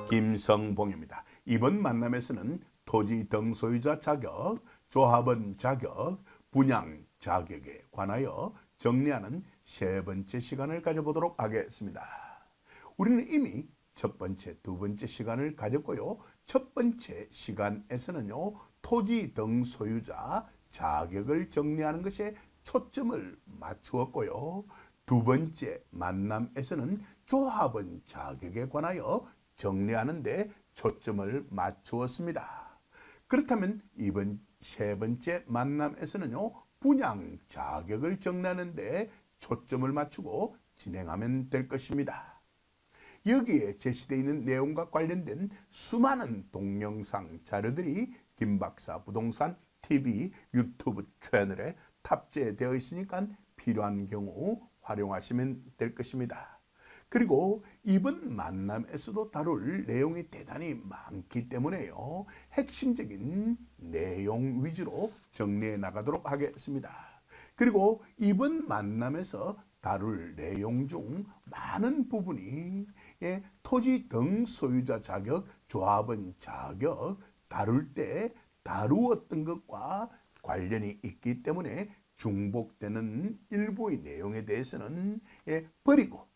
김성봉입니다. 이번 만남에서는 토지 등 소유자 자격, 조합원 자격, 분양 자격에 관하여 정리하는 세 번째 시간을 가져보도록 하겠습니다. 우리는 이미 첫 번째, 두 번째 시간을 가졌고요. 첫 번째 시간에서는요, 토지 등 소유자 자격을 정리하는 것에 초점을 맞추었고요. 두 번째 만남에서는 조합원 자격에 관하여 정리하는 데 초점을 맞추었습니다. 그렇다면 이번 세 번째 만남에서는요, 분양 자격을 정리하는 데 초점을 맞추고 진행하면 될 것입니다. 여기에 제시되어 있는 내용과 관련된 수많은 동영상 자료들이 김박사 부동산 TV 유튜브 채널에 탑재되어 있으니까 필요한 경우 활용하시면 될 것입니다. 그리고 이번 만남에서도 다룰 내용이 대단히 많기 때문에요. 핵심적인 내용 위주로 정리해 나가도록 하겠습니다. 그리고 이번 만남에서 다룰 내용 중 많은 부분이 토지 등 소유자 자격, 조합원 자격 다룰 때 다루었던 것과 관련이 있기 때문에 중복되는 일부의 내용에 대해서는 버리고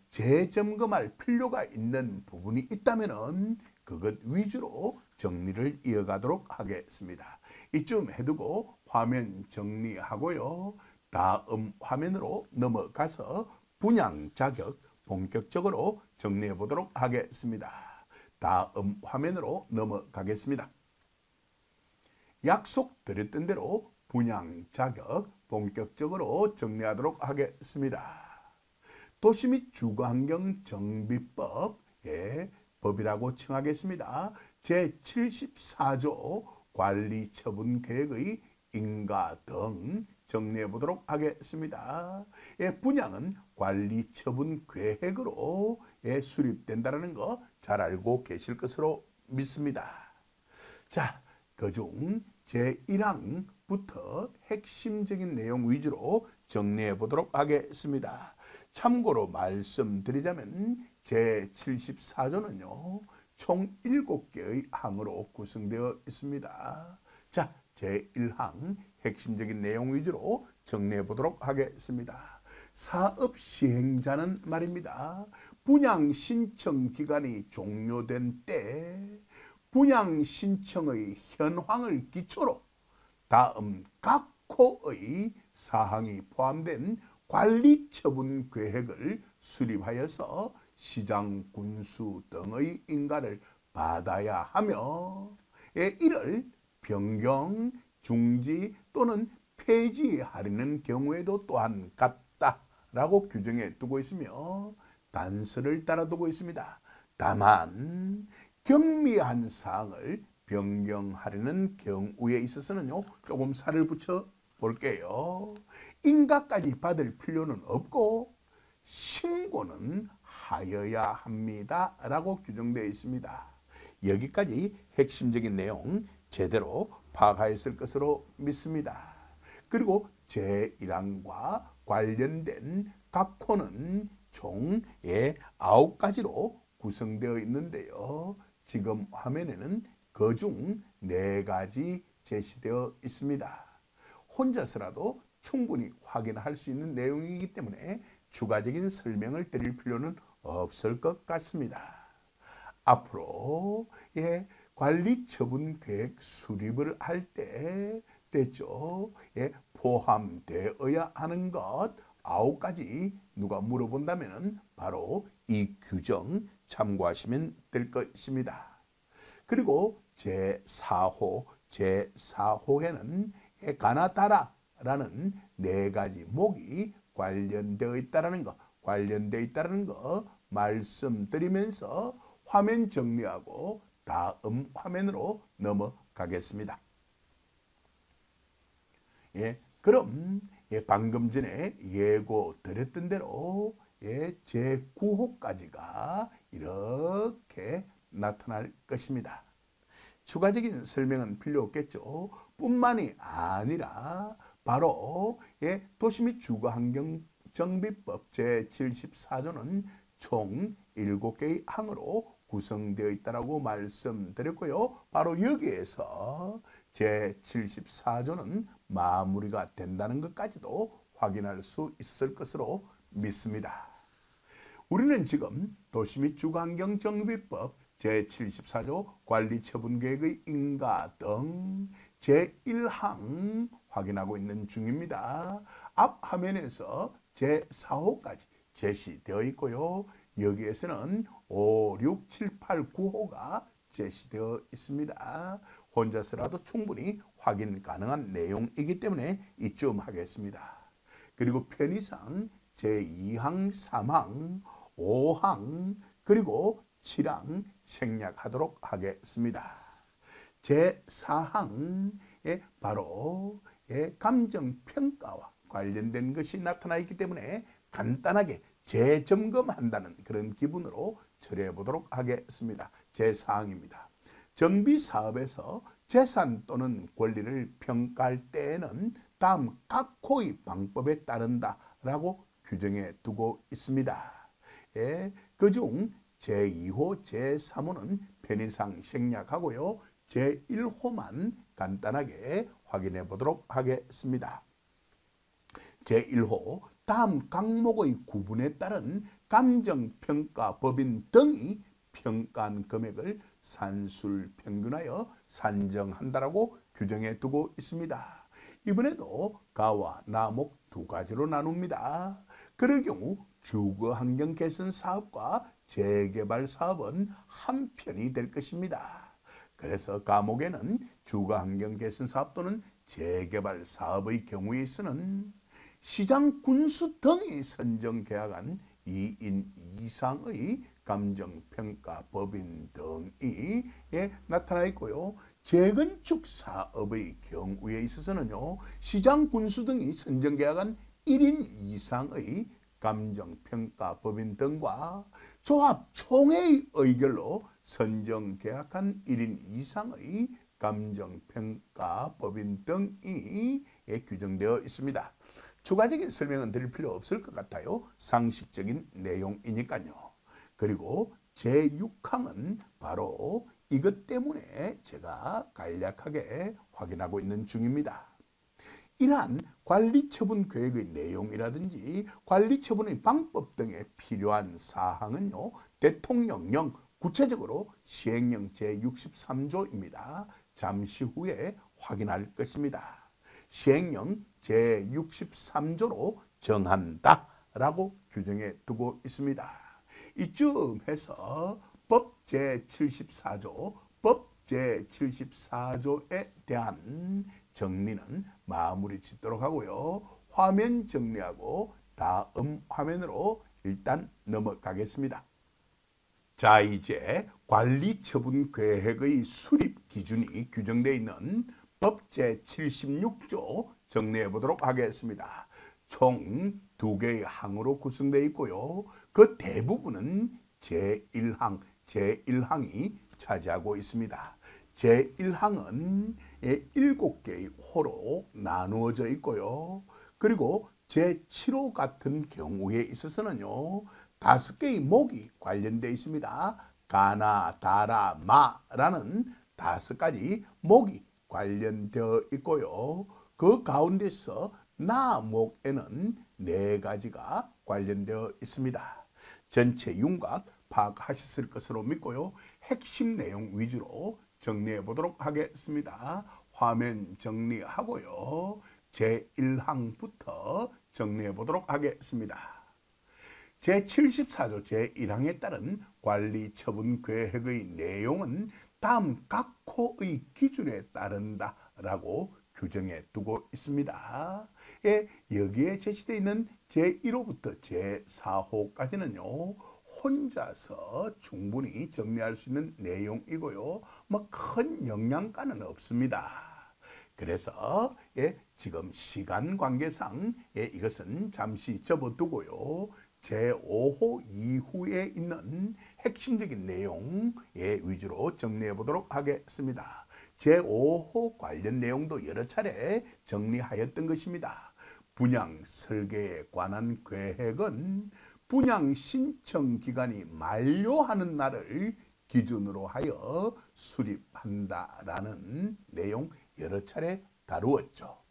재점검할 필요가 있는 부분이 있다면 그것 위주로 정리를 이어가도록 하겠습니다. 이쯤 해두고 화면 정리하고요. 다음 화면으로 넘어가서 분양 자격 본격적으로 정리해 보도록 하겠습니다. 다음 화면으로 넘어가겠습니다. 약속드렸던 대로 분양 자격 본격적으로 정리하도록 하겠습니다. 도시 및 주거환경 정비법의 법이라고 칭하겠습니다. 제74조 관리처분계획의 인가 등 정리해 보도록 하겠습니다. 분양은 관리처분계획으로 수립된다는 거 잘 알고 계실 것으로 믿습니다. 자, 그중 제1항부터 핵심적인 내용 위주로 정리해 보도록 하겠습니다. 참고로 말씀드리자면 제74조는요, 총 7개의 항으로 구성되어 있습니다. 자, 제1항 핵심적인 내용 위주로 정리해 보도록 하겠습니다. 사업 시행자는 말입니다. 분양 신청 기간이 종료된 때 분양 신청의 현황을 기초로 다음 각 호의 사항이 포함된 관리처분 계획을 수립하여서 시장 군수 등의 인가를 받아야 하며 이를 변경, 중지 또는 폐지하려는 경우에도 또한 같다라고 규정해 두고 있으며 단서를 따라두고 있습니다. 다만 경미한 사항을 변경하려는 경우에 있어서는요, 조금 살을 붙여 볼게요. 인가까지 받을 필요는 없고 신고는 하여야 합니다 라고 규정되어 있습니다. 여기까지 핵심적인 내용 제대로 파악하였을 것으로 믿습니다. 그리고 제1항과 관련된 각 호는 총 9가지로 구성되어 있는데요. 지금 화면에는 그중 4가지 제시되어 있습니다. 혼자서라도 충분히 확인할 수 있는 내용이기 때문에 추가적인 설명을 드릴 필요는 없을 것 같습니다. 앞으로 관리처분 계획 수립을 할 때 됐죠. 포함되어야 하는 것 9가지 누가 물어본다면 바로 이 규정 참고하시면 될 것입니다. 그리고 제4호에는 가나다라라는 4가지 목이 관련되어 있다는 거 말씀드리면서 화면 정리하고 다음 화면으로 넘어가겠습니다. 그럼 방금 전에 예고 드렸던 대로 제9호까지가 이렇게 나타날 것입니다. 추가적인 설명은 필요 없겠죠. 뿐만이 아니라 바로 도시 및 주거환경정비법 제74조는 총 7개의 항으로 구성되어 있다고 말씀드렸고요. 바로 여기에서 제74조는 마무리가 된다는 것까지도 확인할 수 있을 것으로 믿습니다. 우리는 지금 도시 및 주거환경정비법 제74조 관리처분계획의 인가 등 제1항 확인하고 있는 중입니다. 앞 화면에서 제4호까지 제시되어 있고요. 여기에서는 5, 6, 7, 8, 9호가 제시되어 있습니다. 혼자서라도 충분히 확인 가능한 내용이기 때문에 이쯤 하겠습니다. 그리고 편의상 제2항, 3항, 5항, 그리고 7항 생략하도록 하겠습니다. 제4항에 바로 감정평가와 관련된 것이 나타나 있기 때문에 간단하게 재점검한다는 그런 기분으로 처리해 보도록 하겠습니다. 제4항입니다. 정비사업에서 재산 또는 권리를 평가할 때에는 다음 각 호의 방법에 따른다라고 규정해 두고 있습니다. 그중 제2호, 제3호는 편의상 생략하고요. 제1호만 간단하게 확인해 보도록 하겠습니다. 제1호, 다음 각목의 구분에 따른 감정평가 법인 등이 평가한 금액을 산술평균하여 산정한다라고 규정해 두고 있습니다. 이번에도 가와 나목 두 가지로 나눕니다. 그럴 경우 주거환경 개선 사업과 재개발 사업은 한 편이 될 것입니다. 그래서 가목에는 주거환경 개선 사업 또는 재개발 사업의 경우에 있어서는 시장 군수 등이 선정 계약한 2인 이상의 감정평가 법인 등이 나타나 있고요. 재건축 사업의 경우에 있어서는요. 시장 군수 등이 선정 계약한 1인 이상의 감정평가 법인 등과 조합 총회의 의결로 선정 계약한 1인 이상의 감정평가 법인 등이 규정되어 있습니다. 추가적인 설명은 드릴 필요 없을 것 같아요. 상식적인 내용이니까요. 그리고 제6항은 바로 이것 때문에 제가 간략하게 확인하고 있는 중입니다. 이러한 관리처분 계획의 내용이라든지 관리처분의 방법 등에 필요한 사항은요. 대통령령 구체적으로 시행령 제63조입니다. 잠시 후에 확인할 것입니다. 시행령 제63조로 정한다라고 규정해 두고 있습니다. 이쯤 해서 법 제74조, 법 제74조에 대한 정리는 마무리 짓도록 하고요. 화면 정리하고 다음 화면으로 일단 넘어가겠습니다. 자, 이제 관리처분계획의 수립 기준이 규정되어 있는 법 제76조 정리해 보도록 하겠습니다. 총 2개의 항으로 구성되어 있고요. 그 대부분은 제1항이 차지하고 있습니다. 제1항은 7개의 호로 나누어져 있고요. 그리고 제7호 같은 경우에 있어서는요. 5개의 목이 관련되어 있습니다. 가나, 다라, 마라는 5가지 목이 관련되어 있고요. 그 가운데서 나목에는 4가지가 관련되어 있습니다. 전체 윤곽 파악하셨을 것으로 믿고요. 핵심 내용 위주로 정리해 보도록 하겠습니다. 화면 정리하고요. 제1항부터 정리해 보도록 하겠습니다. 제74조 제1항에 따른 관리처분계획의 내용은 다음 각 호의 기준에 따른다라고 규정해 두고 있습니다. 여기에 제시되어 있는 제1호부터 제4호까지는요. 혼자서 충분히 정리할 수 있는 내용이고요. 큰 영향가는 없습니다. 그래서 지금 시간 관계상 이것은 잠시 접어두고요. 제5호 이후에 있는 핵심적인 내용 위주로 정리해 보도록 하겠습니다. 제5호 관련 내용도 여러 차례 정리하였던 것입니다. 분양 설계에 관한 계획은 분양 신청 기간이 만료하는 날을 기준으로 하여 수립한다라는 내용 여러 차례 다루었죠.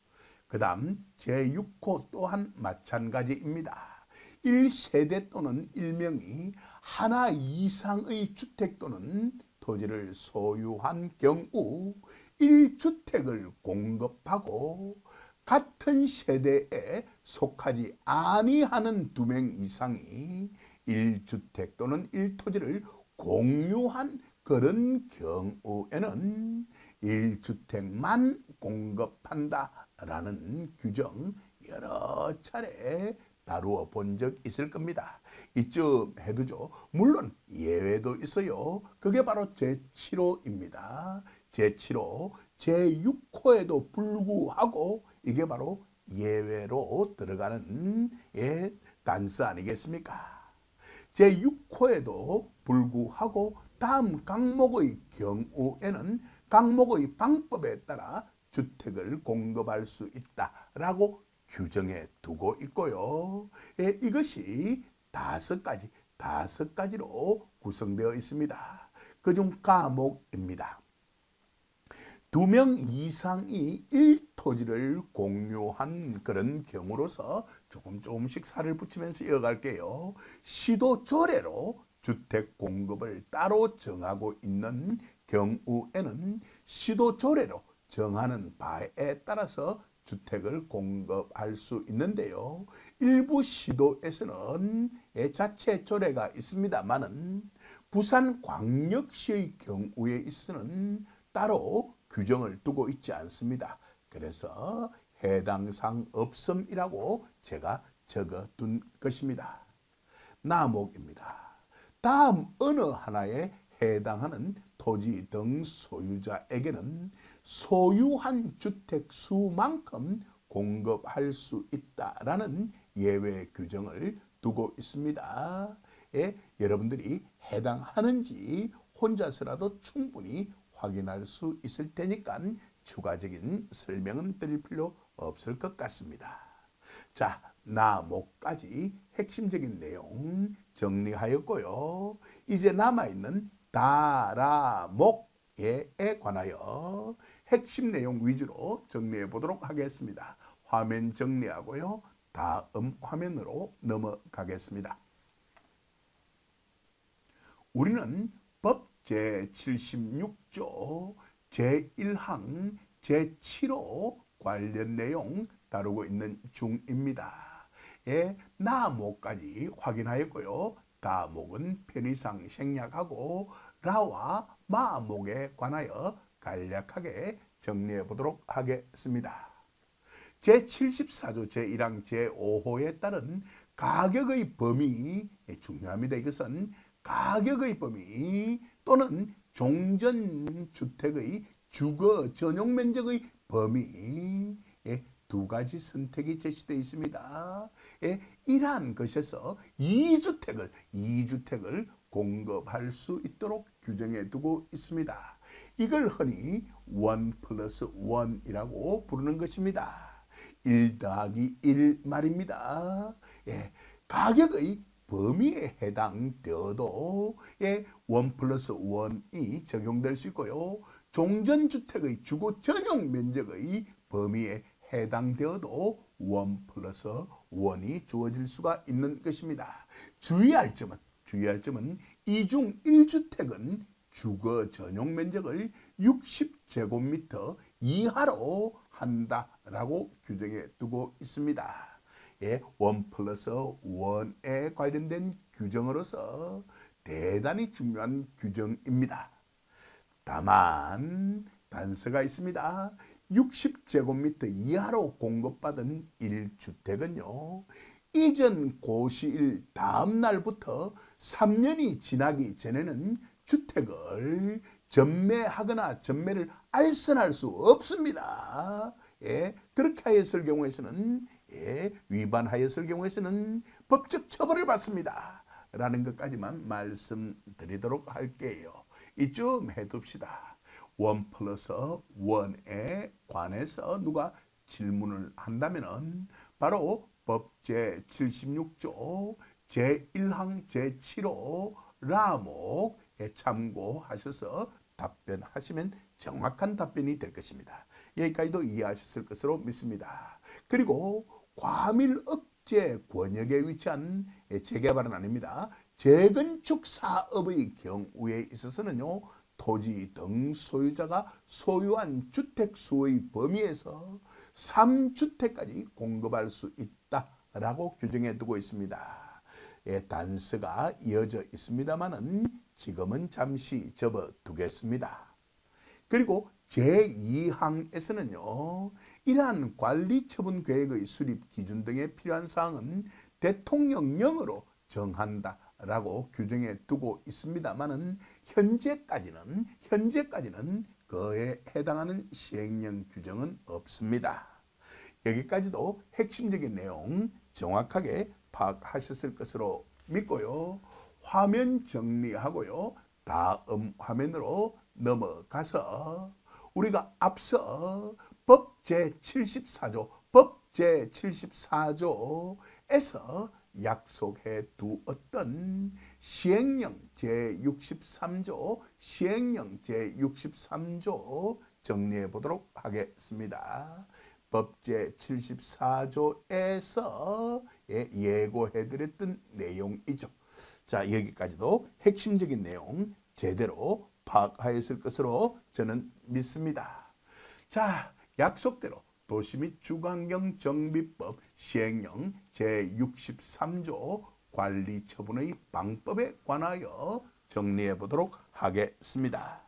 그 다음 제6호 또한 마찬가지입니다. 1세대 또는 1명이 하나 이상의 주택 또는 토지를 소유한 경우 1주택을 공급하고 같은 세대에 속하지 아니하는 2명 이상이 1주택 또는 1토지를 공유한 그런 경우에는 1주택만 공급한다라는 규정 여러 차례 다루어 본 적 있을 겁니다. 이쯤 해두죠. 물론 예외도 있어요. 그게 바로 제7호입니다. 제7호, 제6호에도 불구하고 이게 바로 예외로 들어가는 단서 아니겠습니까? 제6호에도 불구하고 다음 강목의 경우에는 강목의 방법에 따라 주택을 공급할 수 있다라고 규정해 두고 있고요. 이것이 다섯 가지로 구성되어 있습니다. 그중 과목입니다. 2명 이상이 1토지를 공유한 그런 경우로서 조금씩 살을 붙이면서 이어갈게요. 시도 조례로 주택 공급을 따로 정하고 있는 경우에는 시도 조례로 정하는 바에 따라서 주택을 공급할 수 있는데요. 일부 시도에서는 자체 조례가 있습니다만은 부산광역시의 경우에 있어서는 따로 규정을 두고 있지 않습니다. 그래서 해당 사항 없음이라고 제가 적어둔 것입니다. 나목입니다. 다음 어느 하나에 해당하는 토지 등 소유자에게는 소유한 주택 수만큼 공급할 수 있다라는 예외 규정을 두고 있습니다. 여러분들이 해당하는지 혼자서라도 충분히 확인할 수 있을 테니까 추가적인 설명은 드릴 필요 없을 것 같습니다. 자, 나목까지 핵심적인 내용 정리하였고요. 이제 남아있는 다라목에 관하여 핵심 내용 위주로 정리해 보도록 하겠습니다. 화면 정리하고요. 다음 화면으로 넘어가겠습니다. 우리는 법 제76조 제1항 제7호 관련 내용 다루고 있는 중입니다. 나목까지 확인하였고요. 다목은 편의상 생략하고 라와 마목에 관하여 간략하게 정리해 보도록 하겠습니다. 제74조 제1항 제5호에 따른 가격의 범위 중요합니다. 이것은 가격의 범위 또는 종전주택의 주거 전용 면적의 범위 두 가지 선택이 제시되어 있습니다. 이러한 것에서 2주택을 공급할 수 있도록 규정해 두고 있습니다. 이걸 흔히 1+1이라고 부르는 것입니다. 1 더하기 1 말입니다. 가격의 범위에 해당되어도 1+1이 적용될 수 있고요. 종전주택의 주거 전용 면적의 범위에 해당되어도 1+1이 주어질 수가 있는 것입니다. 주의할 점은 이중 1주택은 주거 전용 면적을 60제곱미터 이하로 한다라고 규정해 두고 있습니다. 1+1에 관련된 규정으로서 대단히 중요한 규정입니다. 다만 단서가 있습니다. 60제곱미터 이하로 공급받은 1주택은요. 이전 고시일 다음 날부터 3년이 지나기 전에는 주택을 전매하거나 전매를 알선할 수 없습니다. 그렇게 하였을 경우에서는 위반하였을 경우에서는 법적 처벌을 받습니다. 라는 것까지만 말씀드리도록 할게요. 이쯤 해둡시다. 1+1에 관해서 누가 질문을 한다면 바로 법 제76조 제1항 제7호 라목에 참고하셔서 답변하시면 정확한 답변이 될 것입니다. 여기까지도 이해하셨을 것으로 믿습니다. 그리고 과밀 억제 권역에 위치한 재개발은 아닙니다. 재건축 사업의 경우에 있어서는요, 토지 등 소유자가 소유한 주택 수의 범위에서 3주택까지 공급할 수 있다라고 규정해 두고 있습니다. 단서가 이어져 있습니다만은 지금은 잠시 접어두겠습니다. 그리고 제2항에서는요, 이러한 관리처분 계획의 수립 기준 등에 필요한 사항은 대통령령으로 정한다라고 규정해 두고 있습니다만은 현재까지는 그에 해당하는 시행령 규정은 없습니다. 여기까지도 핵심적인 내용 정확하게 파악하셨을 것으로 믿고요. 화면 정리하고요. 다음 화면으로 넘어가서 우리가 앞서 법 제74조, 법 제74조에서 약속해 두었던 시행령 제63조, 시행령 제63조 정리해 보도록 하겠습니다. 법 제74조에서 예고해 드렸던 내용이죠. 자, 여기까지도 핵심적인 내용 제대로 파악하였을 것으로 저는 믿습니다. 자, 약속대로 도시 및 주거환경 정비법 시행령 제63조 관리처분의 방법에 관하여 정리해 보도록 하겠습니다.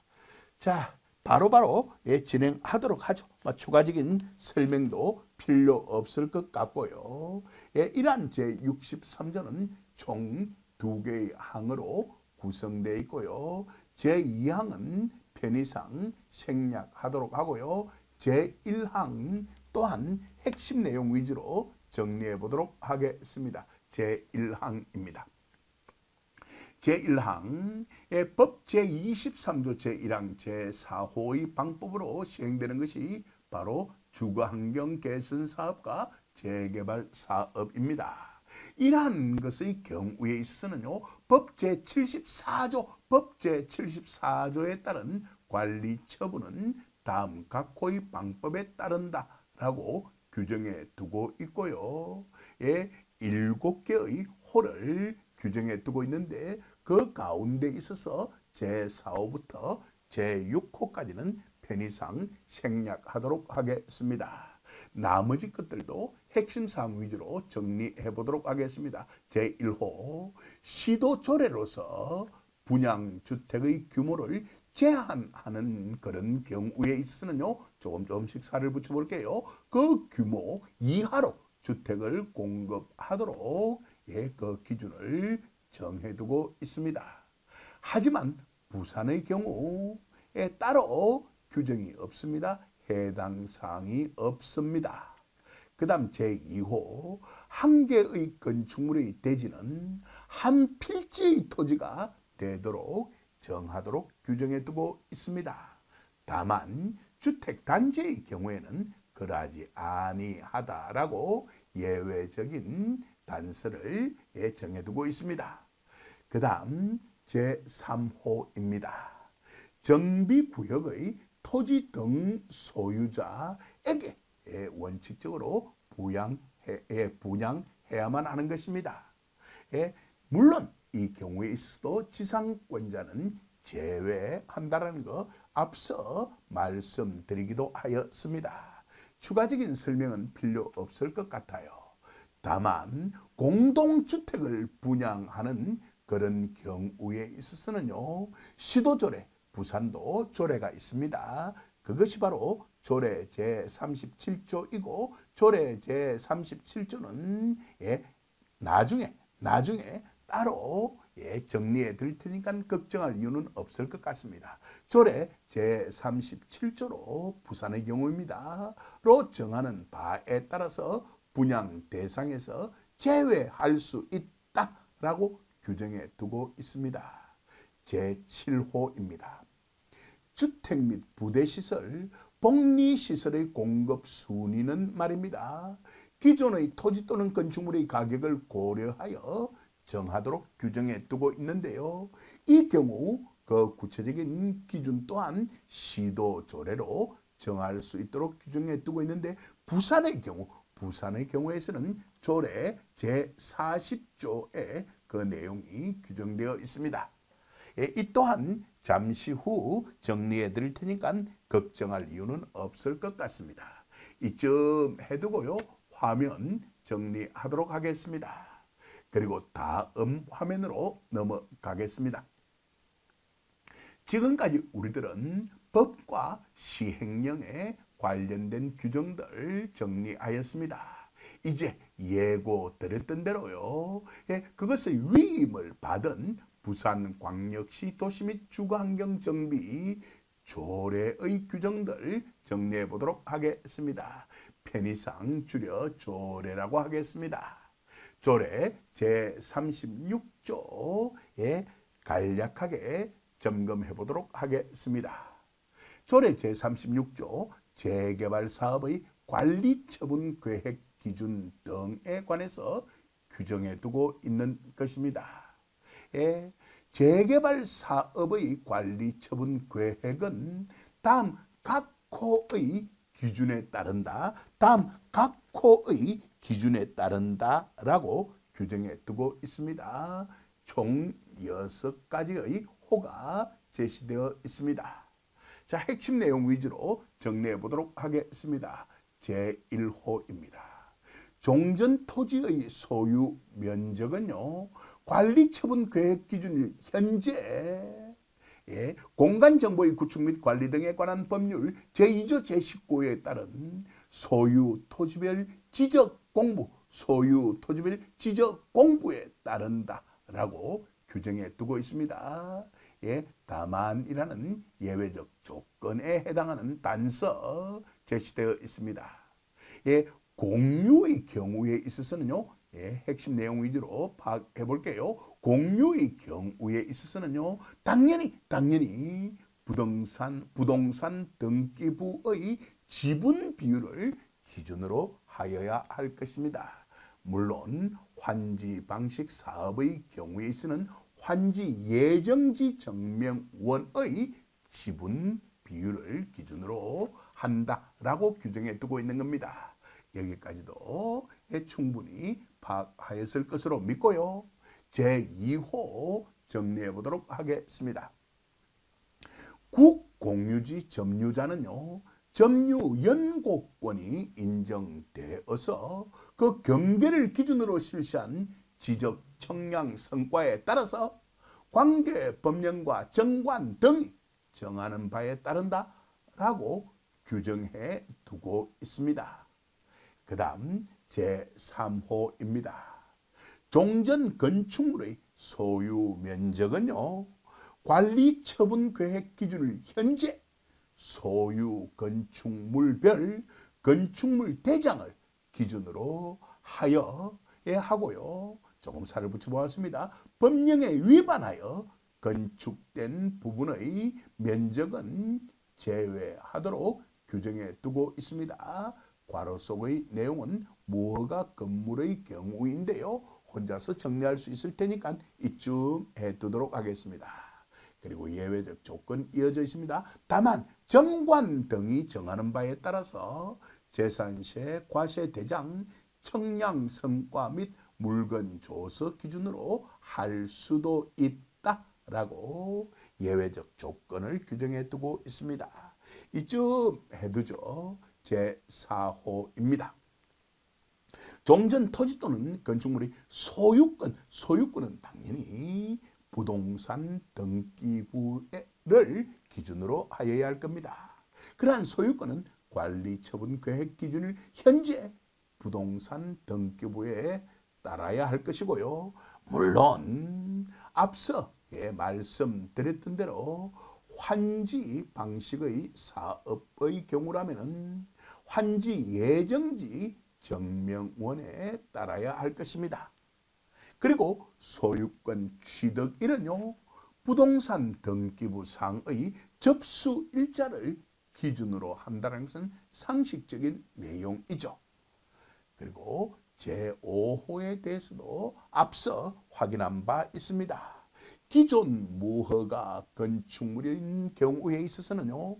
자, 바로바로 진행하도록 하죠. 추가적인 설명도 필요 없을 것 같고요. 이러한 제63조는 총 2개의 항으로 구성되어 있고요. 제2항은 편의상 생략하도록 하고요. 제1항 또한 핵심 내용 위주로 정리해 보도록 하겠습니다. 제1항입니다. 제1항의 법 제23조 제1항 제4호의 방법으로 시행되는 것이 바로 주거환경 개선 사업과 재개발 사업입니다. 이러한 것의 경우에 있어서는요, 법 제74조에 따른 관리 처분은 다음 각호의 방법에 따른다라고 규정해 두고 있고요. 7개의 호를 규정해 두고 있는데 그 가운데 있어서 제4호부터 제6호까지는 편의상 생략하도록 하겠습니다. 나머지 것들도 핵심 사항 위주로 정리해 보도록 하겠습니다. 제1호, 시도조례로서 분양주택의 규모를 제한하는 그런 경우에 있으면요, 조금씩 살을 붙여볼게요. 그 규모 이하로 주택을 공급하도록 그 기준을 정해두고 있습니다. 하지만 부산의 경우에 따로 규정이 없습니다. 해당 사항이 없습니다. 그 다음 제2호, 한 개의 건축물의 대지는 한 필지의 토지가 되도록 정하도록 규정해 두고 있습니다. 다만 주택단지의 경우에는 그러하지 아니하다라고 예외적인 단서를 정해두고 있습니다. 그 다음 제3호입니다. 정비구역의 토지 등 소유자에게 원칙적으로 분양해야만 하는 것입니다. 물론 이 경우에 있어도 지상권자는 제외한다는 거 앞서 말씀드리기도 하였습니다. 추가적인 설명은 필요 없을 것 같아요. 다만 공동주택을 분양하는 그런 경우에 있어서는요, 시도조례, 부산도 조례가 있습니다. 그것이 바로 조례 제37조이고 조례 제37조는 나중에 따로 정리해 드릴 테니까 걱정할 이유는 없을 것 같습니다. 조례 제37조로 부산의 경우입니다. 로 정하는 바에 따라서 분양 대상에서 제외할 수 있다라고 규정해 두고 있습니다. 제7호입니다. 주택 및 부대시설, 복리시설의 공급 순위는 말입니다. 기존의 토지 또는 건축물의 가격을 고려하여 정하도록 규정해 두고 있는데요. 이 경우 그 구체적인 기준 또한 시도 조례로 정할 수 있도록 규정해 두고 있는데 부산의 경우에서는 조례 제40조에 그 내용이 규정되어 있습니다. 이 또한 잠시 후 정리해 드릴 테니까 걱정할 이유는 없을 것 같습니다. 이쯤 해두고요. 화면 정리하도록 하겠습니다. 그리고 다음 화면으로 넘어가겠습니다. 지금까지 우리들은 법과 시행령에 관련된 규정들 정리하였습니다. 이제 예고드렸던 대로요. 그것의 위임을 받은 부산광역시 도시 및 주거환경정비 조례의 규정들 정리해 보도록 하겠습니다. 편의상 줄여 조례라고 하겠습니다. 조례 제36조에 간략하게 점검해 보도록 하겠습니다. 조례 제36조 재개발 사업의 관리 처분 계획 기준 등에 관해서 규정해 두고 있는 것입니다. 재개발 사업의 관리 처분 계획은 다음 각 호의 기준에 따른다. 라고 규정해 두고 있습니다. 총 6가지의 호가 제시되어 있습니다. 자, 핵심 내용 위주로 정리해 보도록 하겠습니다. 제1호입니다. 종전 토지의 소유 면적은요, 관리처분 계획 기준일 현재 공간정보의 구축 및 관리 등에 관한 법률 제2조 제19호에 따른 소유 토지별 지적 공부에 따른다라고 규정해 두고 있습니다. 다만이라는 예외적 조건에 해당하는 단서 제시되어 있습니다. 공유의 경우에 있어서는요, 핵심 내용 위주로 파악해 볼게요. 공유의 경우에 있어서는요, 당연히 부동산 등기부의 지분 비율을 기준으로 하여야 할 것입니다. 물론 환지 방식 사업의 경우에 있어서는 환지 예정지 증명원의 지분 비율을 기준으로 한다라고 규정해 두고 있는 겁니다. 여기까지도 충분히 파악하였을 것으로 믿고요. 제2호 정리해 보도록 하겠습니다. 국공유지 점유자는요, 점유 연고권이 인정되어서 그 경계를 기준으로 실시한 지적 청량 성과에 따라서 관계 법령과 정관 등이 정하는 바에 따른다라고 규정해 두고 있습니다. 그 다음 제3호입니다. 종전 건축물의 소유 면적은요, 관리 처분 계획 기준을 현재 소유 건축물별 건축물 대장을 기준으로 하고요. 조금 살을 붙여보았습니다. 법령에 위반하여 건축된 부분의 면적은 제외하도록 규정해 두고 있습니다. 괄호 속의 내용은 무허가 건물의 경우인데요. 혼자서 정리할 수 있을 테니까 이쯤 해두도록 하겠습니다. 그리고 예외적 조건 이어져 있습니다. 다만 정관 등이 정하는 바에 따라서 재산세, 과세 대장, 청량 성과 및 물건 조서 기준으로 할 수도 있다라고 예외적 조건을 규정해 두고 있습니다. 이쯤 해두죠. 제4호입니다. 종전 토지 또는 건축물의 소유권은 당연히 부동산 등기부를 기준으로 하여야 할 겁니다. 그러한 소유권은 관리 처분 계획 기준을 현재 부동산 등기부에 따라야 할 것이고요. 물론 앞서 말씀드렸던 대로 환지 방식의 사업의 경우라면 환지 예정지 증명원에 따라야 할 것입니다. 그리고 소유권 취득일은요, 부동산 등기부 상의 접수 일자를 기준으로 한다는 것은 상식적인 내용이죠. 그리고 제5호에 대해서도 앞서 확인한 바 있습니다. 기존 무허가 건축물인 경우에 있어서는요,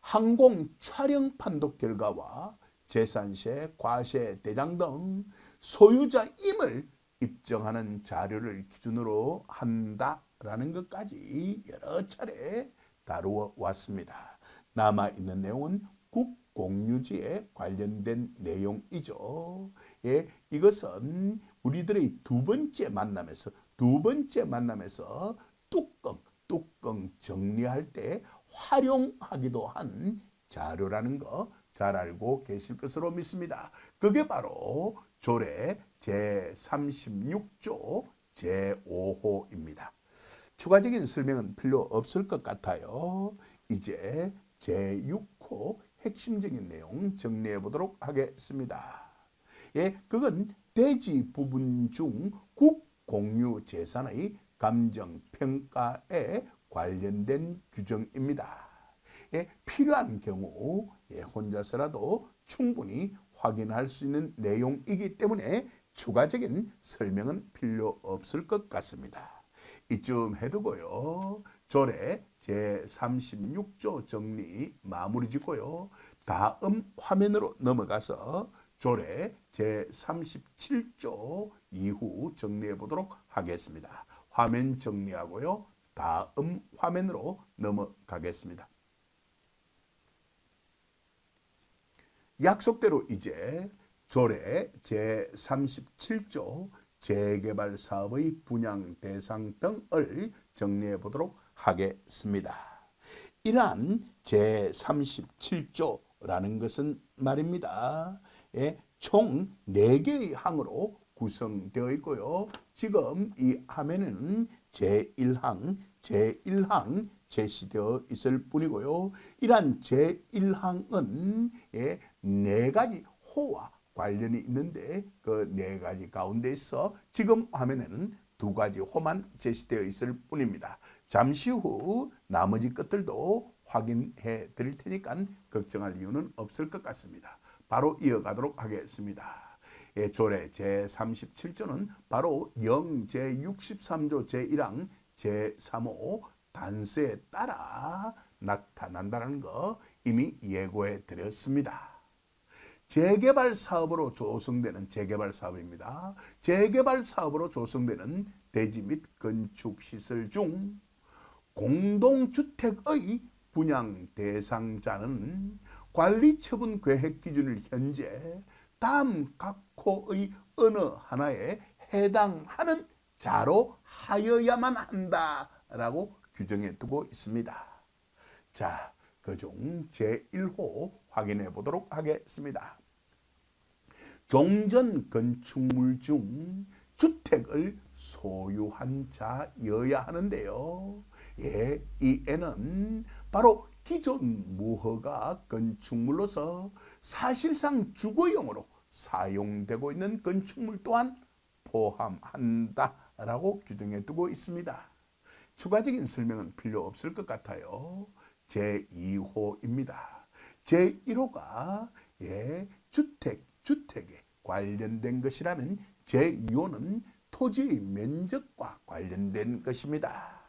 항공 촬영 판독 결과와 재산세, 과세, 대장 등 소유자임을 입증하는 자료를 기준으로 한다라는 것까지 여러 차례 다루어 왔습니다. 남아있는 내용은 국공유지에 관련된 내용이죠. 예, 이것은 우리들의 두 번째 만남에서 뚜껑 정리할 때 활용하기도 한 자료라는 거 잘 알고 계실 것으로 믿습니다. 그게 바로 조례 제36조 제5호입니다. 추가적인 설명은 필요 없을 것 같아요. 이제 제6호 핵심적인 내용 정리해 보도록 하겠습니다. 예, 그건 대지 부분 중 국공유 재산의 감정평가에 관련된 규정입니다. 예, 필요한 경우 혼자서라도 충분히 확인할 수 있는 내용이기 때문에 추가적인 설명은 필요 없을 것 같습니다. 이쯤 해두고요. 조례 제36조 정리 마무리 짓고요. 다음 화면으로 넘어가서 조례 제37조 이후 정리해 보도록 하겠습니다. 화면 정리하고요. 다음 화면으로 넘어가겠습니다. 약속대로 이제 조례 제37조 재개발 사업의 분양 대상 등을 정리해 보도록 하겠습니다. 이러한 제37조라는 것은 말입니다. 총 4개의 항으로 구성되어 있고요. 지금 이 화면에는 제1항 제시되어 있을 뿐이고요. 이러한 제1항은 4가지 호와 관련이 있는데 그 4가지 가운데서 지금 화면에는 2가지 호만 제시되어 있을 뿐입니다. 잠시 후 나머지 것들도 확인해 드릴 테니까 걱정할 이유는 없을 것 같습니다. 바로 이어가도록 하겠습니다. 조례 제37조는 바로 제63조 제1항 제3호 단서에 따라 나타난다는 거 이미 예고해 드렸습니다. 재개발 사업으로 조성되는 재개발 사업입니다. 재개발 사업으로 조성되는 대지 및 건축 시설 중 공동주택의 분양 대상자는 관리처분 계획 기준을 현재 다음 각 호의 어느 하나에 해당하는 자로 하여야만 한다라고 규정해 두고 있습니다. 자, 그중 제1호 확인해 보도록 하겠습니다. 종전 건축물 중 주택을 소유한 자여야 하는데요. 예, 이 애는 바로 기존 무허가 건축물로서 사실상 주거용으로 사용되고 있는 건축물 또한 포함한다라고 규정해 두고 있습니다. 추가적인 설명은 필요 없을 것 같아요. 제2호입니다. 제1호가 주택에 관련된 것이라면 제2호는 토지의 면적과 관련된 것입니다.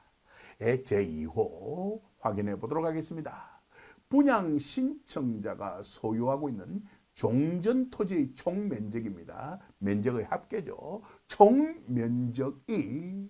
제2호 확인해 보도록 하겠습니다. 분양 신청자가 소유하고 있는 종전 토지의 총면적입니다. 면적의 합계죠. 총면적이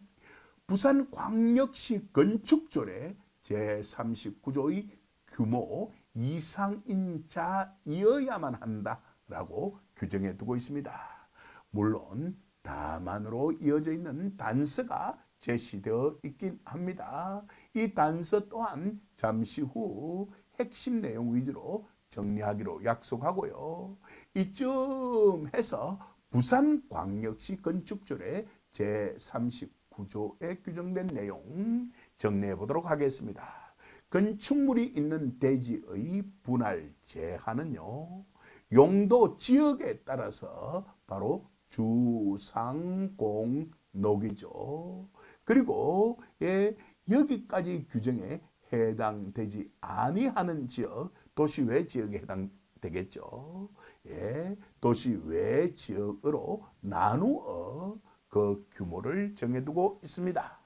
부산광역시 건축조례 제39조의 규모 이상인 자이어야만 한다라고 규정해 두고 있습니다. 물론 다만으로 이어져 있는 단서가 제시되어 있긴 합니다. 이 단서 또한 잠시 후 핵심 내용 위주로 정리하기로 약속하고요. 이쯤 해서 부산광역시 건축조례 제39조에 규정된 내용 정리해 보도록 하겠습니다. 건축물이 있는 대지의 분할 제한은요, 용도 지역에 따라서 바로 주상공록이죠. 그리고 여기까지 규정에 해당되지 아니하는 지역, 도시외 지역에 해당되겠죠. 도시 외 지역으로 나누어 그 규모를 정해두고 있습니다.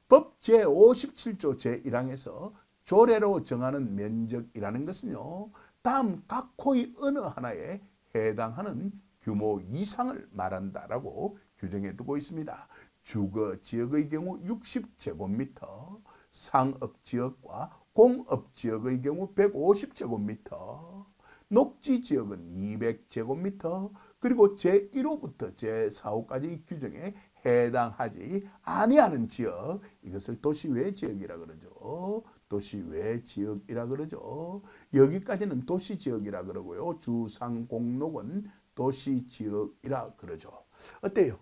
법 제57조 제1항에서 조례로 정하는 면적이라는 것은요, 다음 각 호의 어느 하나에 해당하는 규모 이상을 말한다라고 규정해 두고 있습니다. 주거 지역의 경우 60제곱미터, 상업 지역과 공업 지역의 경우 150제곱미터, 녹지 지역은 200제곱미터, 그리고 제1호부터 제4호까지 규정에 해당하지 아니하는 지역, 이것을 도시외 지역이라 그러죠. 도시외 지역이라 그러죠. 여기까지는 도시지역이라 그러고요. 주상공록은 도시지역이라 그러죠. 어때요?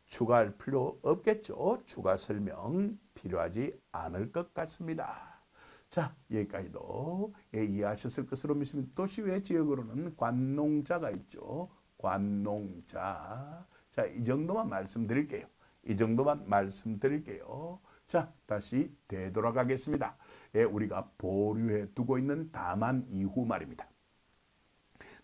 추가할 필요 없겠죠? 추가 설명 필요하지 않을 것 같습니다. 자, 여기까지도 이해하셨을 것으로 믿습니다. 도시외 지역으로는 관농자가 있죠. 관농자. 자, 이 정도만 말씀드릴게요. 이 정도만 말씀드릴게요. 자, 다시 되돌아가겠습니다. 우리가 보류해 두고 있는 다만 이후 말입니다.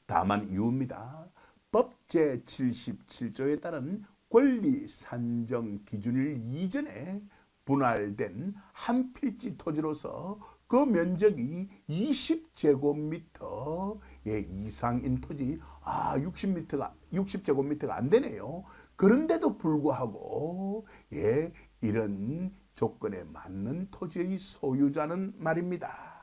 다만 이후입니다. 법 제77조에 따른 권리 산정 기준일 이전에 분할된 한 필지 토지로서 그 면적이 20제곱미터 이상인 토지, 60제곱미터가 안 되네요. 그런데도 불구하고 이런 조건에 맞는 토지의 소유자는 말입니다.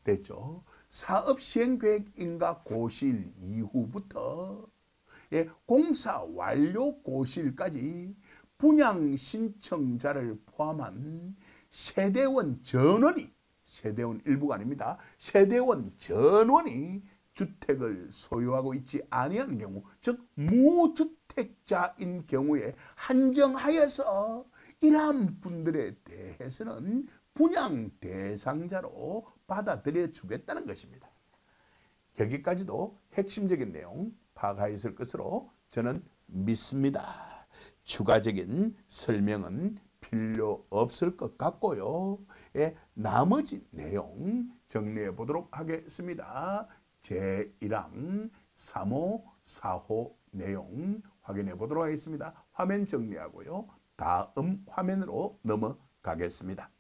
됐죠? 사업 시행 계획 인가 고시일 이후부터 공사 완료 고시일까지 분양 신청자를 포함한 세대원 전원이, 세대원 일부가 아닙니다. 세대원 전원이 주택을 소유하고 있지 아니한 경우, 즉 무주택자인 경우에 한정하여서 이러한 분들에 대해서는 분양 대상자로 받아들여 주겠다는 것입니다. 여기까지도 핵심적인 내용 파악하였을 것으로 저는 믿습니다. 추가적인 설명은 필요 없을 것 같고요. 나머지 내용 정리해 보도록 하겠습니다. 제1항 3호, 4호 내용 확인해 보도록 하겠습니다. 화면 정리하고요. 다음 화면으로 넘어가겠습니다.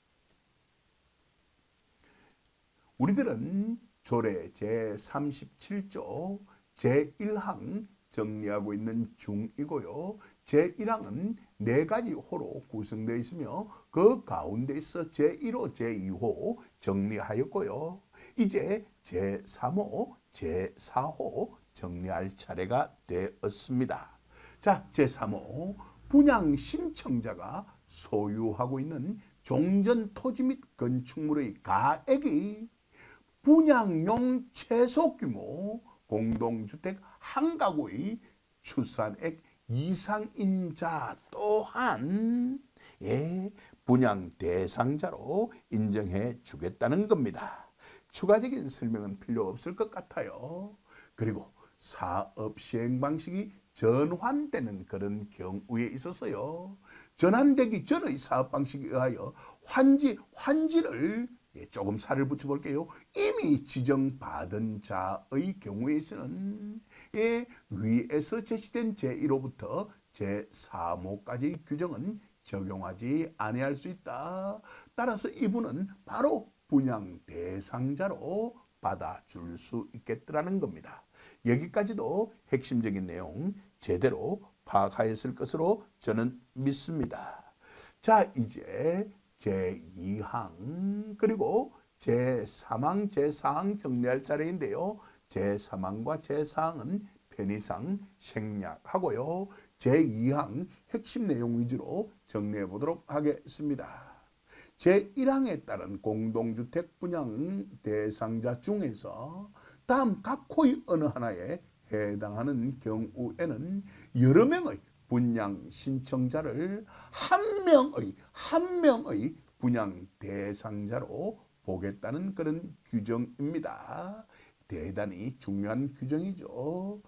우리들은 조례 제37조 제1항 정리하고 있는 중이고요. 제1항은 4가지 호로 구성되어 있으며 그 가운데서 제1호, 제2호 정리하였고요. 이제 제3호, 제4호 정리할 차례가 되었습니다. 자, 제3호 분양 신청자가 소유하고 있는 종전 토지 및 건축물의 가액이 분양용 최소 규모 공동주택 한 가구의 추산액 이상인 자 또한 분양 대상자로 인정해 주겠다는 겁니다. 추가적인 설명은 필요 없을 것 같아요. 그리고 사업 시행 방식이 전환되는 그런 경우에 있어서요. 전환되기 전의 사업 방식에 의하여 환지를 조금 살을 붙여볼게요. 이미 지정받은 자의 경우에서는 위에서 제시된 제1호부터 제3호까지 규정은 적용하지 아니할 수 있다. 따라서 이분은 바로 분양 대상자로 받아줄 수 있겠다는 겁니다. 여기까지도 핵심적인 내용 제대로 파악하였을 것으로 저는 믿습니다. 자, 이제 제2항 그리고 제3항, 제4항 정리할 차례인데요. 제3항과 제4항은 편의상 생략하고요. 제2항 핵심 내용 위주로 정리해 보도록 하겠습니다. 제1항에 따른 공동주택 분양 대상자 중에서 다음 각 호의 어느 하나에 해당하는 경우에는 여러 명의 분양 신청자를 한 명의 분양 대상자로 보겠다는 그런 규정입니다. 대단히 중요한 규정이죠.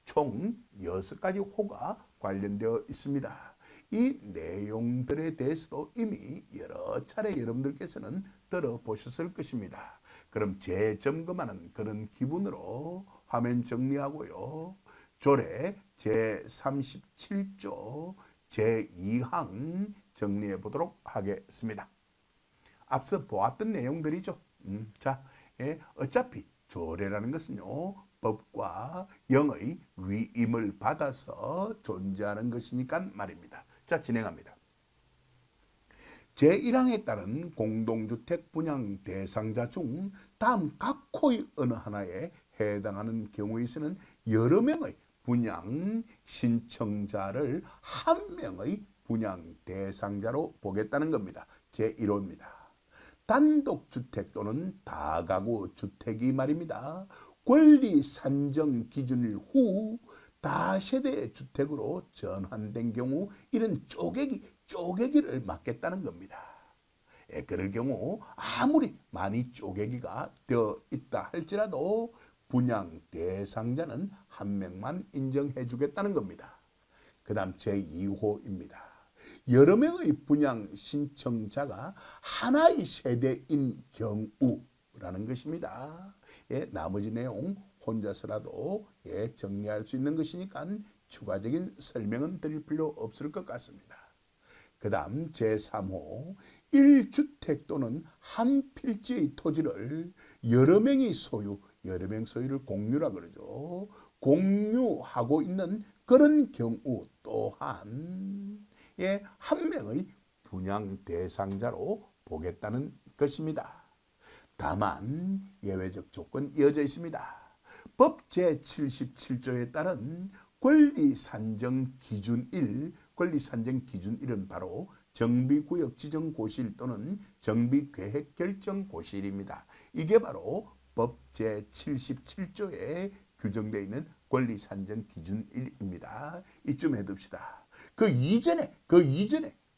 총 6가지 호가 관련되어 있습니다. 이 내용들에 대해서도 이미 여러 차례 여러분들께서는 들어보셨을 것입니다. 그럼 재점검하는 그런 기분으로 화면 정리하고요. 조례 제37조 제2항 정리해 보도록 하겠습니다. 앞서 보았던 내용들이죠. 자, 어차피 조례라는 것은요, 법과 영의 위임을 받아서 존재하는 것이니까 말입니다. 자, 진행합니다. 제1항에 따른 공동주택 분양 대상자 중 다음 각 호의 어느 하나에 해당하는 경우에 있어서는 여러 명의 분양 신청자를 한 명의 분양 대상자로 보겠다는 겁니다. 제1호입니다. 단독주택 또는 다가구 주택이 말입니다. 권리 산정 기준일 후 다세대 주택으로 전환된 경우 이런 쪼개기를 막겠다는 겁니다. 그럴 경우 아무리 많이 쪼개기가 되어 있다 할지라도 분양 대상자는 한 명만 인정해 주겠다는 겁니다. 그 다음 제2호입니다. 여러 명의 분양 신청자가 하나의 세대인 경우라는 것입니다. 나머지 내용 혼자서라도 정리할 수 있는 것이니까 추가적인 설명은 드릴 필요 없을 것 같습니다. 그 다음 제3호 1주택 또는 한 필지의 토지를 여러 명이 소유, 여러 명 소유를 공유라 그러죠. 공유하고 있는 그런 경우 또한 한 명의 분양 대상자로 보겠다는 것입니다. 다만 예외적 조건이 이어져 있습니다. 법 제77조에 따른 권리산정 기준 1, 권리산정 기준 1은 바로 정비구역 지정고시일 또는 정비계획결정고시일입니다. 이게 바로 법 제77조에 규정되어 있는 권리산정 기준 1입니다. 이쯤 해둡시다. 그 이전에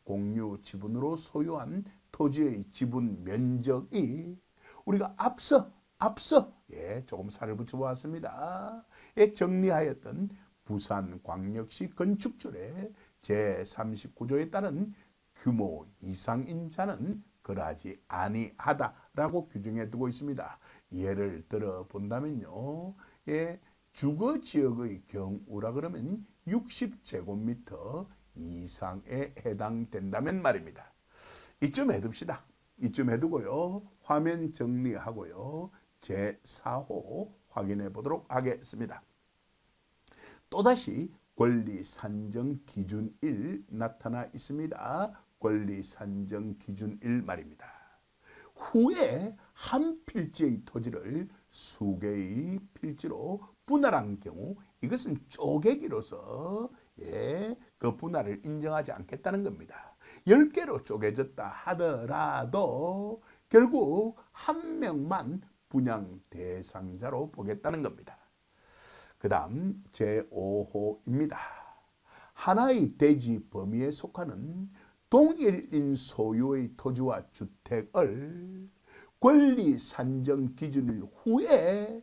공유 지분으로 소유한 토지의 지분 면적이 우리가 앞서 조금 살을 붙여보았습니다. 정리하였던 부산광역시 건축조례 제39조에 따른 규모 이상인 자는 거래하지 아니하다라고 규정해 두고 있습니다. 예를 들어 본다면요. 주거지역의 경우라 그러면 60제곱미터 이상에 해당된다면 말입니다. 이쯤 해둡시다. 이쯤 해두고요. 화면 정리하고요. 제4호 확인해 보도록 하겠습니다. 또다시 권리산정 기준 1 나타나 있습니다. 권리산정 기준 1 말입니다. 후에 한 필지의 토지를 수개의 필지로 분할한 경우 이것은 쪼개기로서 그 분할을 인정하지 않겠다는 겁니다. 10개로 쪼개졌다 하더라도 결국 한 명만 분양 대상자로 보겠다는 겁니다. 그 다음 제5호입니다. 하나의 대지 범위에 속하는 동일인 소유의 토지와 주택을 권리 산정 기준일 후에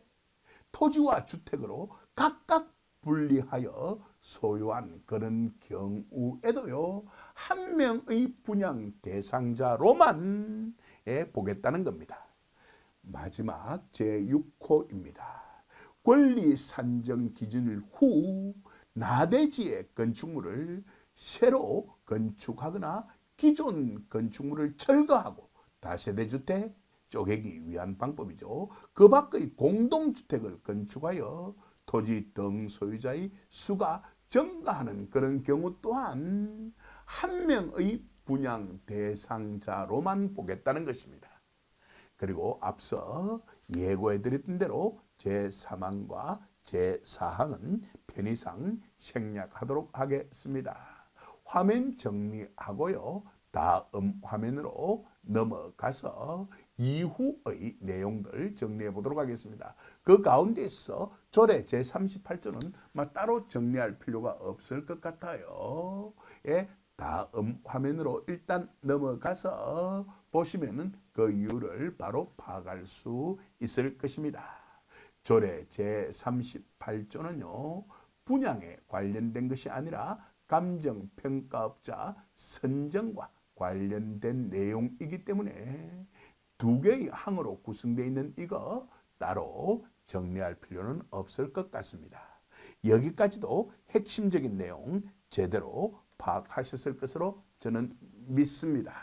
토지와 주택으로 각각 분리하여 소유한 그런 경우에도요. 한 명의 분양 대상자로만 보겠다는 겁니다. 마지막 제6호입니다. 권리 산정 기준일 후 나대지의 건축물을 새로 건축하거나 기존 건축물을 철거하고 다세대주택 쪼개기 위한 방법이죠. 그 밖의 공동주택을 건축하여 토지 등 소유자의 수가 증가하는 그런 경우 또한 한 명의 분양 대상자로만 보겠다는 것입니다. 그리고 앞서 예고해드렸던 대로 제3항과 제4항은 편의상 생략하도록 하겠습니다. 화면 정리하고요. 다음 화면으로 넘어가서 이후의 내용들 정리해 보도록 하겠습니다. 그 가운데서 조례 제38조는 따로 정리할 필요가 없을 것 같아요. 다음 화면으로 일단 넘어가서 보시면은 그 이유를 바로 파악할 수 있을 것입니다. 조례 제38조는요. 분양에 관련된 것이 아니라 감정평가업자 선정과 관련된 내용이기 때문에 두 개의 항으로 구성되어 있는 이거 따로 정리할 필요는 없을 것 같습니다. 여기까지도 핵심적인 내용 제대로 파악하셨을 것으로 저는 믿습니다.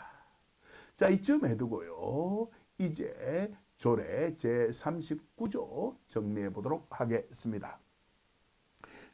자, 이쯤 해두고요. 이제 조례 제39조 정리해 보도록 하겠습니다.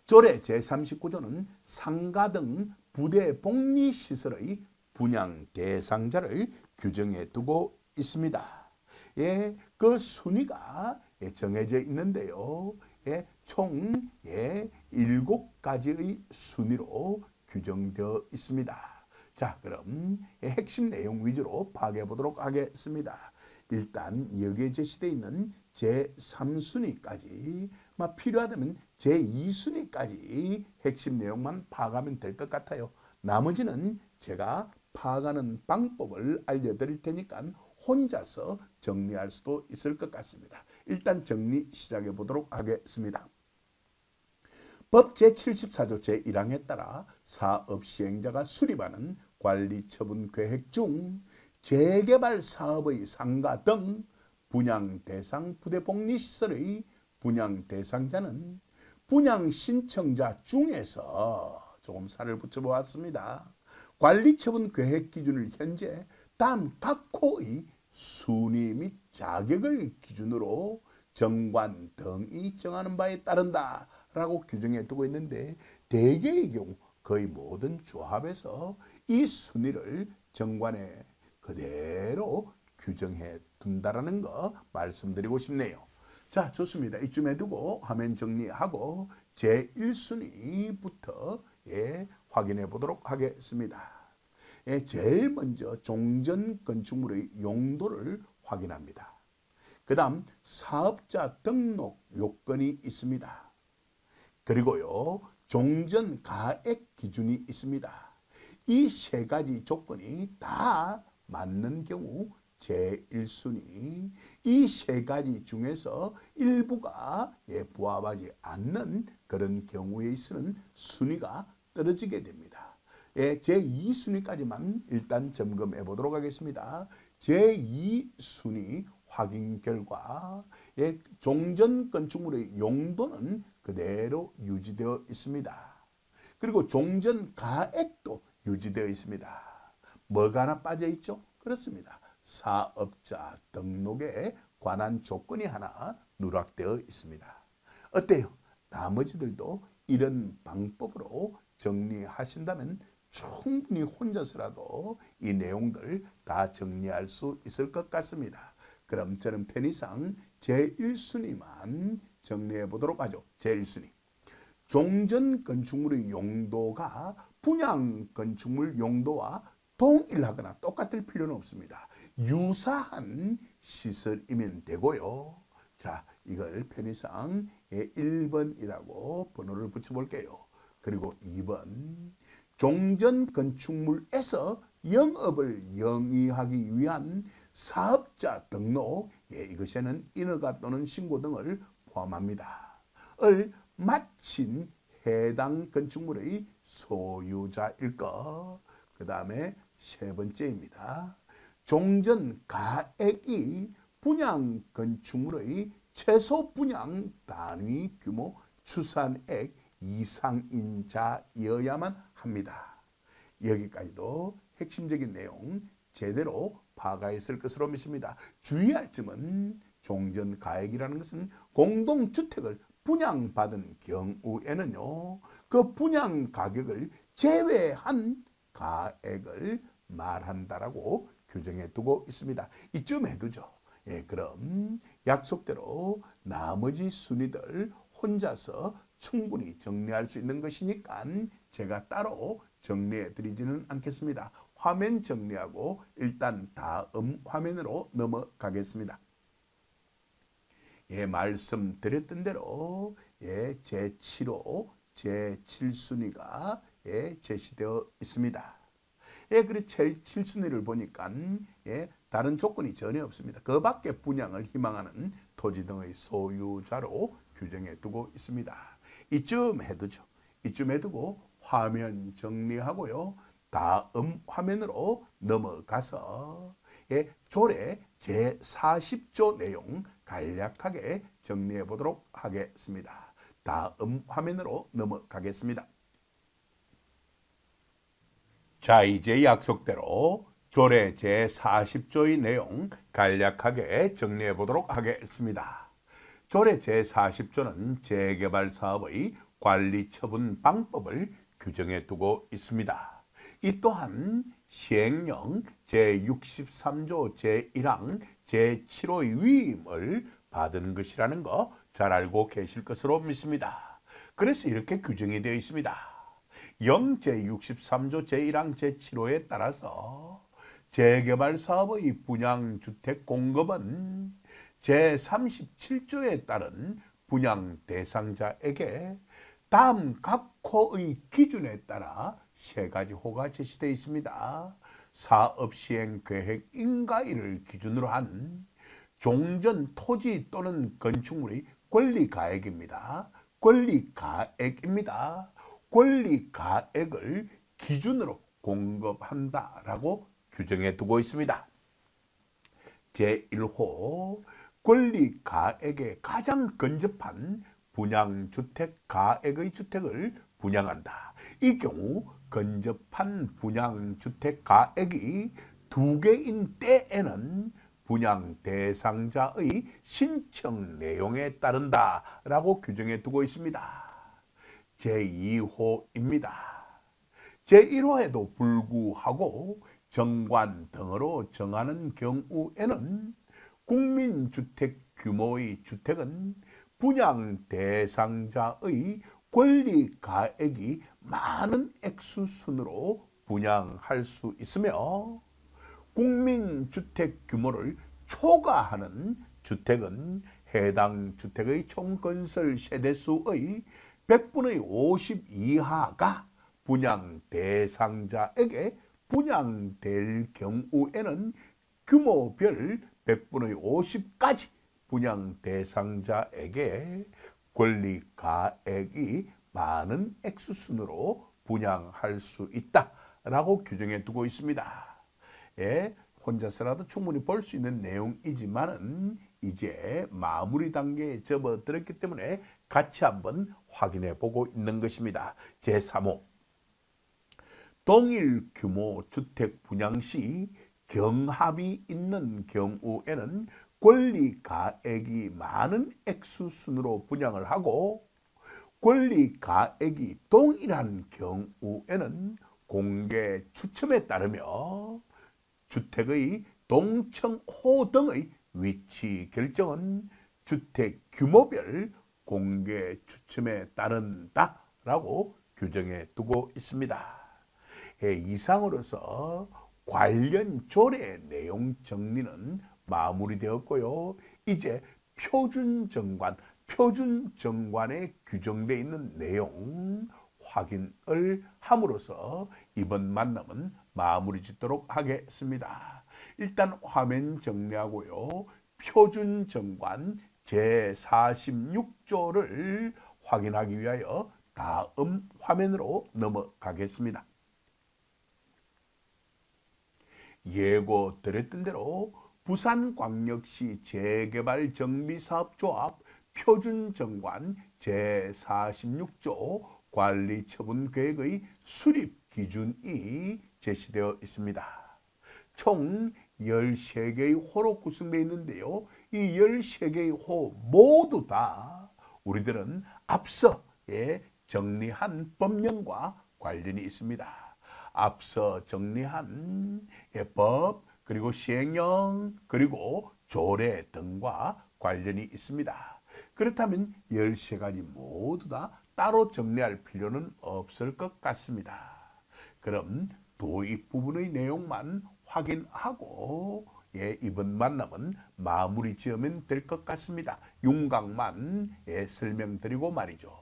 조례 제39조는 상가 등 부대 복리시설의 분양 대상자를 규정해 두고 있습니다. 예, 그 순위가 정해져 있는데요. 예, 총 7가지의 순위로 규정되어 있습니다. 자, 그럼 핵심 내용 위주로 파악해 보도록 하겠습니다. 일단 여기에 제시되어 있는 제3순위까지 필요하다면 제2순위까지 핵심 내용만 파악하면 될 것 같아요. 나머지는 제가 파악하는 방법을 알려드릴 테니까 혼자서 정리할 수도 있을 것 같습니다. 일단 정리 시작해 보도록 하겠습니다. 법 제74조 제1항에 따라 사업 시행자가 수립하는 관리처분 계획 중 재개발 사업의 상가 등 분양 대상 부대 복리시설의 분양 대상자는 분양 신청자 중에서 조금 살을 붙여보았습니다. 관리처분 계획 기준을 현재 다음 각 호의 순위 및 자격을 기준으로 정관 등이 정하는 바에 따른다 라고 규정해 두고 있는데, 대개의 경우 거의 모든 조합에서 이 순위를 정관에 그대로 규정해 둔다라는 거 말씀드리고 싶네요. 자, 좋습니다. 이쯤에 두고 화면 정리하고 제1순위부터 확인해 보도록 하겠습니다. 제일 먼저 종전 건축물의 용도를 확인합니다. 그 다음 사업자 등록 요건이 있습니다. 그리고요, 종전 가액 기준이 있습니다. 이 세 가지 조건이 다 맞는 경우 제1순위, 이 세 가지 중에서 일부가 부합하지 않는 그런 경우에 있어서는 순위가 떨어지게 됩니다. 제2순위까지만 일단 점검해 보도록 하겠습니다. 제2순위 확인 결과 종전 건축물의 용도는 그대로 유지되어 있습니다. 그리고 종전 가액도 유지되어 있습니다. 뭐가 하나 빠져 있죠? 그렇습니다. 사업자 등록에 관한 조건이 하나 누락되어 있습니다. 어때요? 나머지들도 이런 방법으로 정리하신다면 충분히 혼자서라도 이 내용들 다 정리할 수 있을 것 같습니다. 그럼 저는 편의상 제1순위만 정리해 보도록 하죠. 제1순위. 종전 건축물의 용도가 분양 건축물 용도와 동일하거나 똑같을 필요는 없습니다. 유사한 시설이면 되고요. 자, 이걸 편의상 1번이라고 번호를 붙여볼게요. 그리고 2번, 종전 건축물에서 영업을 영위하기 위한 사업자 등록, 이것에는 인허가 또는 신고 등을 포함합니다. 을 마친 해당 건축물의 소유자일 것. 그 다음에 세 번째입니다. 종전 가액이 분양 건축물의 최소 분양 단위 규모 추산액 이상인 자여야만 합니다. 여기까지도 핵심적인 내용 제대로 파악했을 것으로 믿습니다. 주의할 점은 종전 가액이라는 것은 공동주택을 분양받은 경우에는요, 그 분양 가격을 제외한 가액을 말한다라고 규정해 두고 있습니다. 이쯤 해두죠. 그럼 약속대로 나머지 순위들 혼자서 충분히 정리할 수 있는 것이니까 제가 따로 정리해 드리지는 않겠습니다. 화면 정리하고 일단 다음 화면으로 넘어가겠습니다. 말씀드렸던 대로 제7호, 제7순위가 제시되어 있습니다. 그리고 제7순위를 보니까 다른 조건이 전혀 없습니다. 그 밖에 분양을 희망하는 토지 등의 소유자로 규정해 두고 있습니다. 이쯤 해두죠. 이쯤 해두고 화면 정리하고요. 다음 화면으로 넘어가서 조례 제40조 내용 간략하게 정리해 보도록 하겠습니다. 다음 화면으로 넘어가겠습니다. 자, 이제 약속대로 조례 제40조의 내용 간략하게 정리해 보도록 하겠습니다. 조례 제40조는 재개발 사업의 관리 처분 방법을 규정해 두고 있습니다. 이 또한 시행령 제63조 제1항 제7호의 위임을 받은 것이라는 거 잘 알고 계실 것으로 믿습니다. 그래서 이렇게 규정이 되어 있습니다. 영 제63조 제1항 제7호에 따라서 재개발 사업의 분양주택 공급은 제37조에 따른 분양 대상자에게 다음 각 호의 기준에 따라 세 가지 호가 제시되어 있습니다. 사업시행계획 인가일을 기준으로 한 종전 토지 또는 건축물의 권리가액입니다. 권리가액입니다. 권리가액을 기준으로 공급한다라고 규정해 두고 있습니다. 제1호 권리가액에 가장 근접한 분양주택 가액의 주택을 분양한다. 이 경우 근접한 분양주택 가액이 두 개인 때에는 분양 대상자의 신청 내용에 따른다라고 규정해 두고 있습니다. 제2호입니다. 제1호에도 불구하고 정관 등으로 정하는 경우에는 국민주택 규모의 주택은 분양 대상자의 권리가액이 많은 액수 순으로 분양할 수 있으며 국민주택 규모를 초과하는 주택은 해당 주택의 총건설 세대수의 100분의 50 이하가 분양 대상자에게 분양될 경우에는 규모별 100분의 50까지 분양 대상자에게 권리가액이 많은 액수순으로 분양할 수 있다라고 규정해 두고 있습니다. 예, 혼자서라도 충분히 볼 수 있는 내용이지만은 이제 마무리 단계에 접어들었기 때문에 같이 한번 확인해 보고 있는 것입니다. 제3호 동일 규모 주택 분양 시 경합이 있는 경우에는 권리가액이 많은 액수순으로 분양을 하고 권리가액이 동일한 경우에는 공개 추첨에 따르며 주택의 동층호 등의 위치 결정은 주택 규모별 공개 추첨에 따른다라고 규정해 두고 있습니다. 이상으로서 관련 조례 내용 정리는 마무리되었고요. 이제 표준정관에 규정되어 있는 내용 확인을 함으로써 이번 만남은 마무리 짓도록 하겠습니다. 일단 화면 정리하고요. 표준정관 제46조를 확인하기 위하여 다음 화면으로 넘어가겠습니다. 예고드렸던 대로 부산광역시 재개발정비사업조합 표준정관 제46조 관리처분계획의 수립 기준이 제시되어 있습니다. 총 13개의 호로 구성되어 있는데요. 이 13개의 호 모두 다 우리들은 앞서 정리한 법령과 관련이 있습니다. 앞서 정리한 법, 그리고 시행령, 그리고 조례 등과 관련이 있습니다. 그렇다면 13가지 모두 다 따로 정리할 필요는 없을 것 같습니다. 그럼 도입 부분의 내용만 확인하고 이번 만남은 마무리 지으면 될 것 같습니다. 윤곽만 설명드리고 말이죠.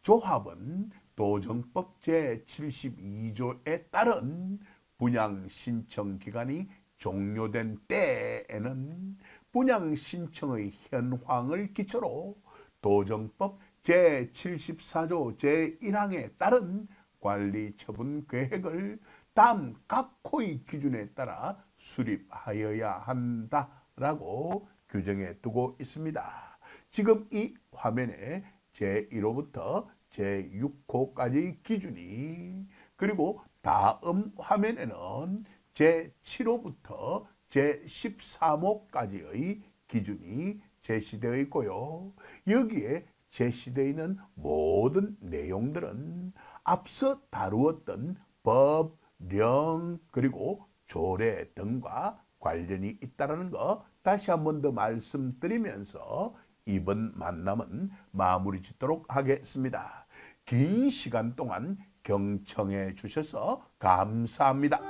조합은 도정법 제72조에 따른 분양 신청 기간이 종료된 때에는 분양 신청의 현황을 기초로 도정법 제74조 제1항에 따른 관리처분 계획을 다음 각 호의 기준에 따라 수립하여야 한다라고 규정해 두고 있습니다. 지금 이 화면에 제1호부터 제6호까지 기준이, 그리고 다음 화면에는 제7호부터 제13호까지의 기준이 제시되어 있고요. 여기에 제시되어 있는 모든 내용들은 앞서 다루었던 법, 령, 그리고 조례 등과 관련이 있다는 거 다시 한 번 더 말씀드리면서 이번 만남은 마무리 짓도록 하겠습니다. 긴 시간 동안 경청해 주셔서 감사합니다.